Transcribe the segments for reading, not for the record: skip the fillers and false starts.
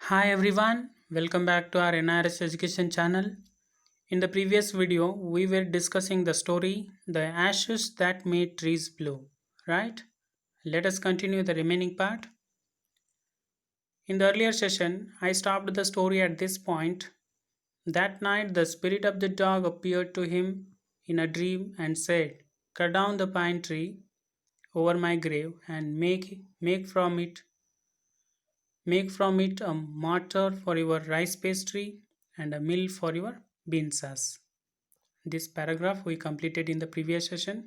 Hi everyone, welcome back to our NRS education channel. In the previous video, we were discussing the story The Ashes That Made Trees Blue, right? Let us continue the remaining part. In the earlier session, I stopped the story at this point. That night, the spirit of the dog appeared to him in a dream and said, "Cut down the pine tree over my grave and make from it a mortar for your rice pastry and a mill for your bean sauce." This paragraph we completed in the previous session.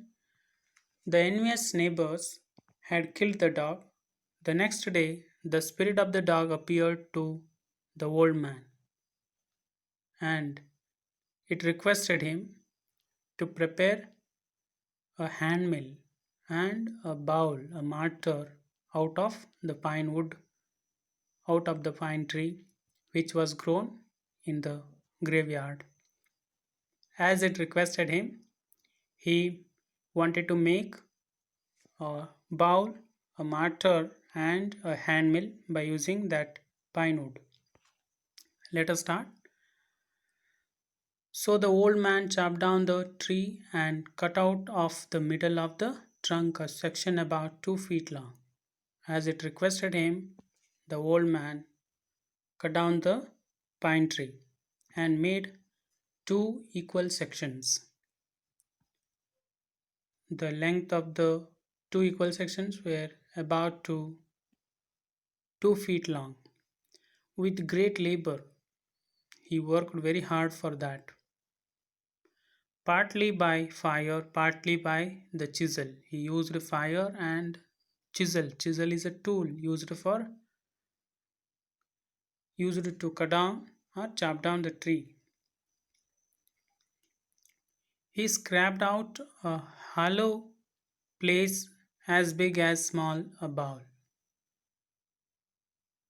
The envious neighbors had killed the dog. The next day, the spirit of the dog appeared to the old man and it requested him to prepare a hand mill and a bowl, a mortar out of the pine wood, out of the pine tree which was grown in the graveyard. As it requested him, he wanted to make a bowl, a mortar, and a hand mill by using that pine wood. Let us start. So the old man chopped down the tree and cut out of the middle of the trunk a section about 2 feet long. As it requested him, the old man cut down the pine tree and made two equal sections. The length of the two equal sections were about 2 feet long. With great labor, he worked very hard for that, partly by fire, partly by the chisel. He used fire and chisel. Chisel is a tool used to cut down or chop down the tree. He scraped out a hollow place as big as small a bowl.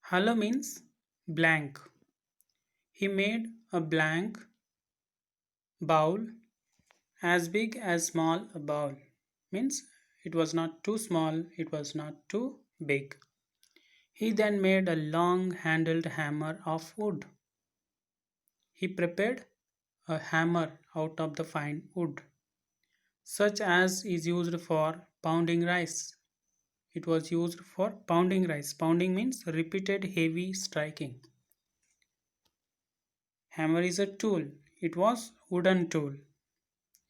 Hollow means blank. He made a blank bowl as big as small a bowl. Means it was not too small, it was not too big. He then made a long handled hammer of wood. He prepared a hammer out of the fine wood, such as is used for pounding rice. It was used for pounding rice. Pounding means repeated heavy striking. Hammer is a tool. It was wooden tool.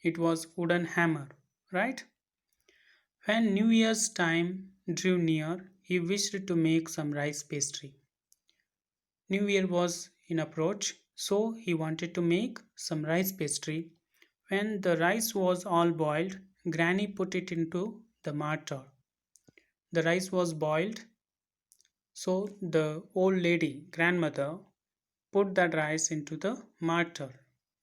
It was wooden hammer, right? When New Year's time drew near, he wished to make some rice pastry. New Year was in approach, so he wanted to make some rice pastry. When the rice was all boiled, Granny put it into the mortar. The rice was boiled, so the old lady, grandmother, put that rice into the mortar.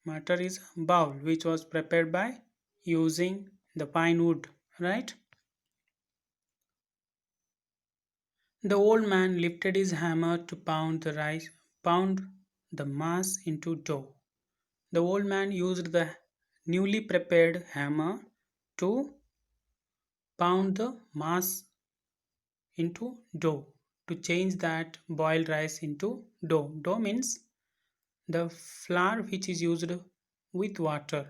Mortar is a bowl which was prepared by using the pine wood, right? The old man lifted his hammer to pound the mass into dough. The old man used the newly prepared hammer to pound the mass into dough, to change that boiled rice into dough. Dough means the flour which is used with water.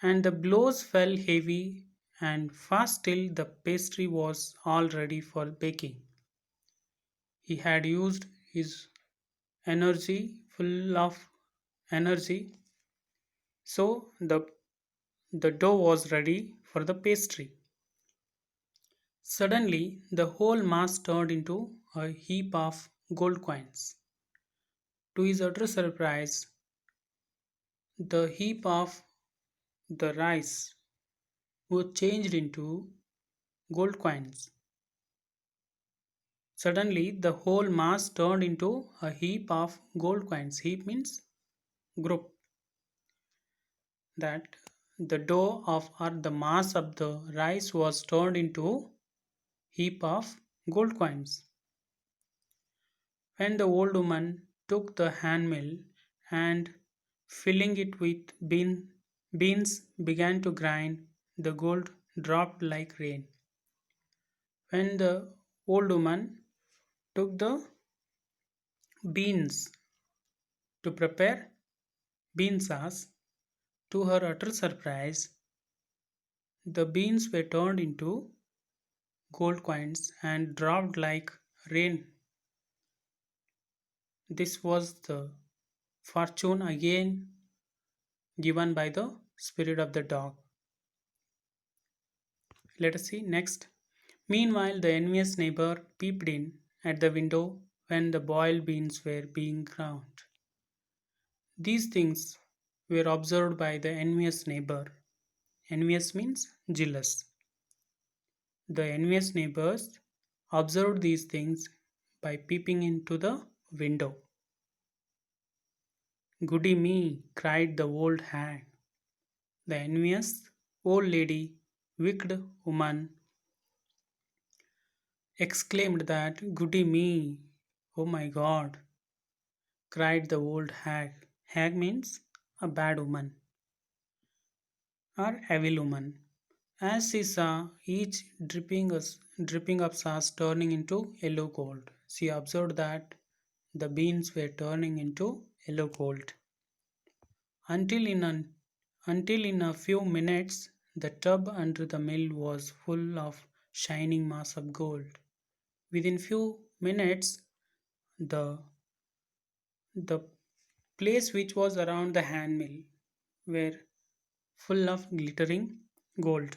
And the blows fell heavy and fast till the pastry was all ready for baking. He had used his energy, full of energy, so the dough was ready for the pastry. Suddenly, the whole mass turned into a heap of gold coins. To his utter surprise, the heap of the rice was changed into gold coins. Suddenly, the whole mass turned into a heap of gold coins. Heap means group. That the dough of or the mass of the rice was turned into heap of gold coins. When the old woman took the hand mill and filling it with beans began to grind, the gold dropped like rain. When the old woman took the beans to prepare bean sauce. To her utter surprise, the beans were turned into gold coins and dropped like rain. This was the fortune again given by the spirit of the dog. Let us see next. Meanwhile, the envious neighbor peeped in at the window when the boiled beans were being ground. These things were observed by the envious neighbor. Envious means jealous. The envious neighbors observed these things by peeping into the window. Goody me, cried the old hag. The envious old lady, wicked woman, exclaimed that, Goody me, oh my god, cried the old hag. Hag means a bad woman or evil woman. As she saw each dripping of sauce turning into yellow gold, she observed that the beans were turning into yellow gold. Until in, an, until in a few minutes, the tub under the mill was full of shining mass of gold. Within few minutes, the the place which was around the hand mill were full of glittering gold.